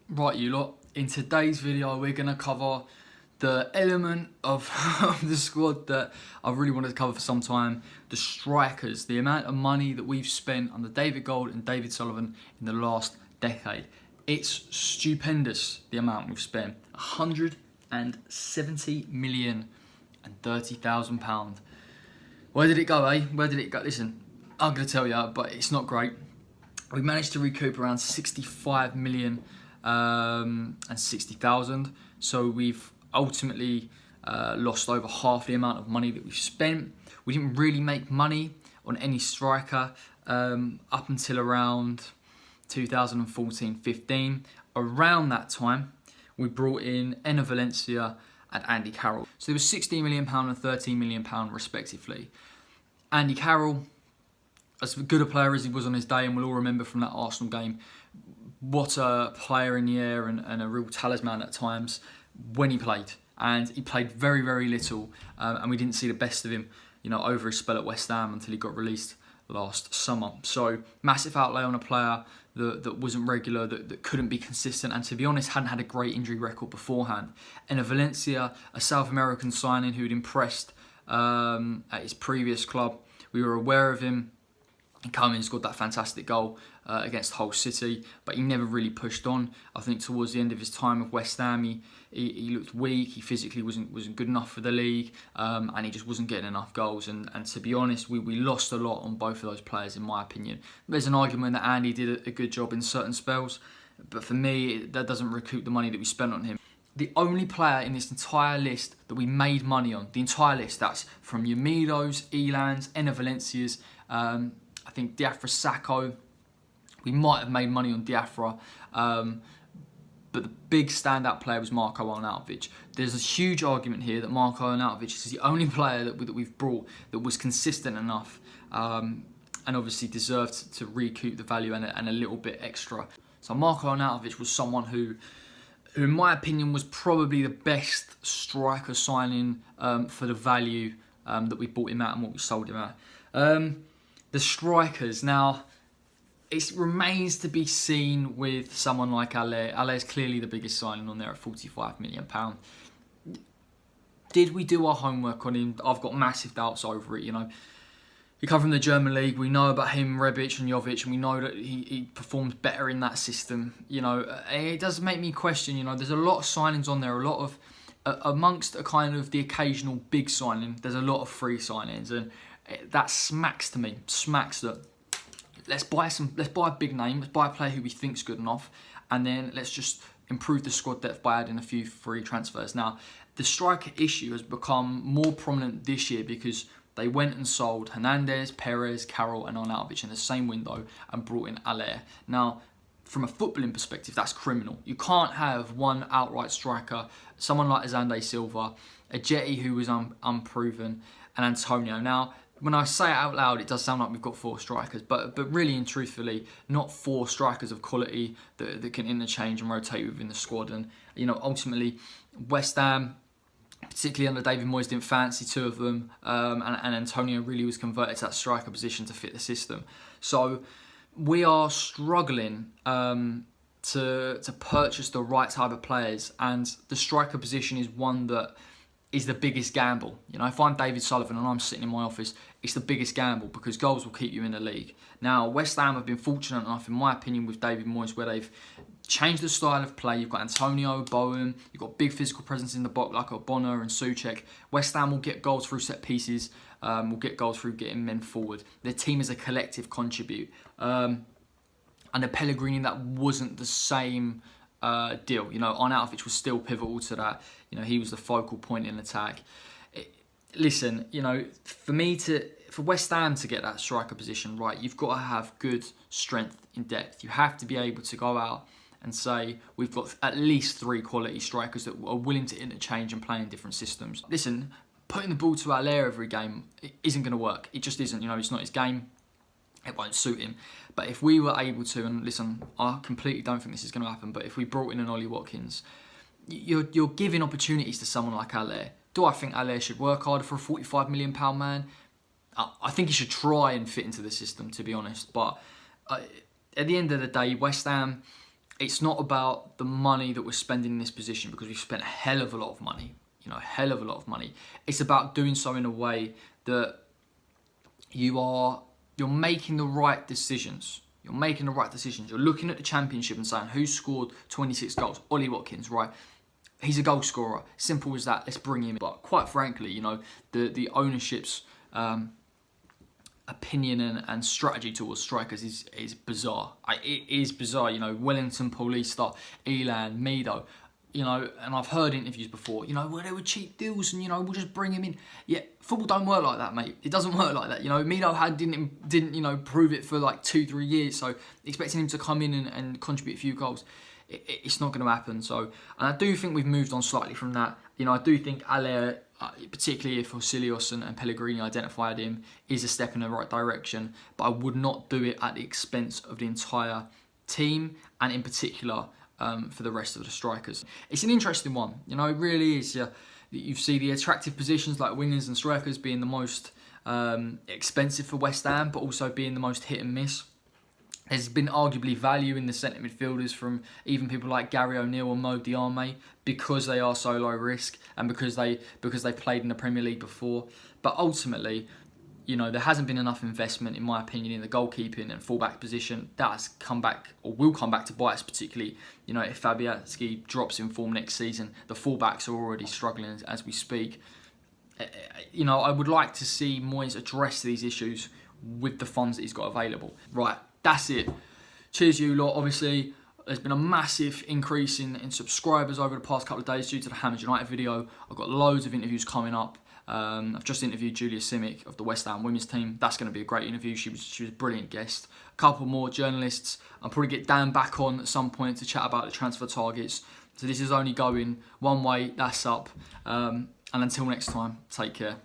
Right, you lot, in today's video we're going to cover the element of the squad that I've really wanted to cover for some time, the strikers, the amount of money that we've spent under David Gold and David Sullivan in the last decade. It's stupendous, the amount we've spent, £170 million and £30,000. Where did it go, eh? Where did it go? Listen, I'm going to tell you, but it's not great. We managed to recoup around 65 million and 60,000. So we've ultimately lost over half the amount of money that we've spent. We didn't really make money on any striker up until around 2014-15. Around that time, we brought in Enner Valencia and Andy Carroll. So there was £16 million and £13 million respectively. Andy Carroll, as good a player as he was on his day, and we'll all remember from that Arsenal game, what a player in the air and a real talisman at times when he played. And he played very, very little, and we didn't see the best of him, over his spell at West Ham until he got released last summer. So massive outlay on a player that wasn't regular, that couldn't be consistent, and to be honest, hadn't had a great injury record beforehand. And Valencia, a South American signing who'd impressed at his previous club. We were aware of him. He came in, scored that fantastic goal against Hull City, but he never really pushed on. I think towards the end of his time with West Ham, he looked weak. He physically wasn't good enough for the league, and he just wasn't getting enough goals. And to be honest, we lost a lot on both of those players, in my opinion. There's an argument that Andy did a good job in certain spells, but for me, that doesn't recoup the money that we spent on him. The only player in this entire list that we made money on, the entire list, that's from Yamidos, Elans, Enner Valencias, I think Diafra Sacco. We might have made money on Diafra, but the big standout player was Marko Arnautovic. There's a huge argument here that Marko Arnautovic is the only player that we've brought that was consistent enough and obviously deserved to recoup the value and a little bit extra. So Marko Arnautovic was someone who in my opinion was probably the best striker signing for the value that we bought him at and what we sold him at. The strikers, now, it remains to be seen with someone like Haller. Haller is clearly the biggest signing on there at £45 million. Did we do our homework on him? I've got massive doubts over it, He come from the German league. We know about him, Rebic and Jovic, and we know that he performs better in that system. It does make me question, there's a lot of signings on there, a lot of, amongst a kind of the occasional big signing, there's a lot of free signings, and that smacks to me, that let's buy a big name, let's buy a player who we think's good enough, and then let's just improve the squad depth by adding a few free transfers. Now, the striker issue has become more prominent this year because they went and sold Hernandez, Perez, Carroll and Arnautovic in the same window and brought in Haller. Now, from a footballing perspective, that's criminal. You can't have one outright striker, someone like Xande Silva, a Jetty who was unproven, and Antonio. Now, when I say it out loud, it does sound like we've got four strikers, but really and truthfully, not four strikers of quality that can interchange and rotate within the squad. And, ultimately, West Ham, particularly under David Moyes, didn't fancy two of them, and Antonio really was converted to that striker position to fit the system. So we are struggling to purchase the right type of players, and the striker position is one that is the biggest gamble. If I'm David Sullivan and I'm sitting in my office, it's the biggest gamble because goals will keep you in the league. Now, West Ham have been fortunate enough, in my opinion, with David Moyes, where they've changed the style of play. You've got Antonio, Bowen, you've got big physical presence in the box like Bonner and Souček. West Ham will get goals through set pieces, will get goals through getting men forward. Their team as a collective contribute. Under Pellegrini, that wasn't the same deal. Arnautovic was still pivotal to that. He was the focal point in attack. Listen, for West Ham to get that striker position right, you've got to have good strength in depth. You have to be able to go out and say, we've got at least three quality strikers that are willing to interchange and play in different systems. Listen, putting the ball to Haller every game isn't going to work. It just isn't. It's not his game. It won't suit him. But if we were able to, and listen, I completely don't think this is going to happen, but if we brought in an Ollie Watkins, you're giving opportunities to someone like Haller. Do I think Haller should work harder for a £45 million man? I think he should try and fit into the system, to be honest. But at the end of the day, West Ham it's not about the money that we're spending in this position, because we've spent a hell of a lot of money, you know, a hell of a lot of money. It's about doing so in a way that you're making the right decisions. You're making the right decisions. You're looking at the championship and saying, who scored 26 goals? Ollie Watkins, right? He's a goal scorer. Simple as that. Let's bring him in. But quite frankly, you know, the ownership's opinion and strategy towards strikers is bizarre. It is bizarre. You know, Wellington, Paulista, Elan, Mido. You know, and I've heard interviews before, you know, well, they were cheap deals and, you know, we'll just bring him in. Yeah, football don't work like that, mate. It doesn't work like that. You know, Mido didn't you know, prove it for like 2-3 years. So expecting him to come in and contribute a few goals, it's not going to happen. So, and I do think we've moved on slightly from that. You know, I do think Aller, particularly if Osilios and Pellegrini identified him, is a step in the right direction. But I would not do it at the expense of the entire team, and in particular, for the rest of the strikers. It's an interesting one, you know, it really is. You see the attractive positions like wingers and strikers being the most expensive for West Ham, but also being the most hit and miss. There's been arguably value in the centre midfielders from even people like Gary O'Neill and Mo Diarme, because they are so low risk and because they played in the Premier League before. But ultimately, you know, there hasn't been enough investment, in my opinion, in the goalkeeping and fullback position. That has come back, or will come back to bite us, particularly, you know, if Fabianski drops in form next season. The fullbacks are already struggling as we speak. You know, I would like to see Moyes address these issues with the funds that he's got available. Right, that's it. Cheers you lot. Obviously, there's been a massive increase in subscribers over the past couple of days due to the Hammers United video. I've got loads of interviews coming up. I've just interviewed Julia Simic of the West Ham women's team. That's going to be a great interview. She was a brilliant guest. A couple more journalists. I'll probably get Dan back on at some point to chat about the transfer targets. So this is only going one way. That's up. And until next time, take care.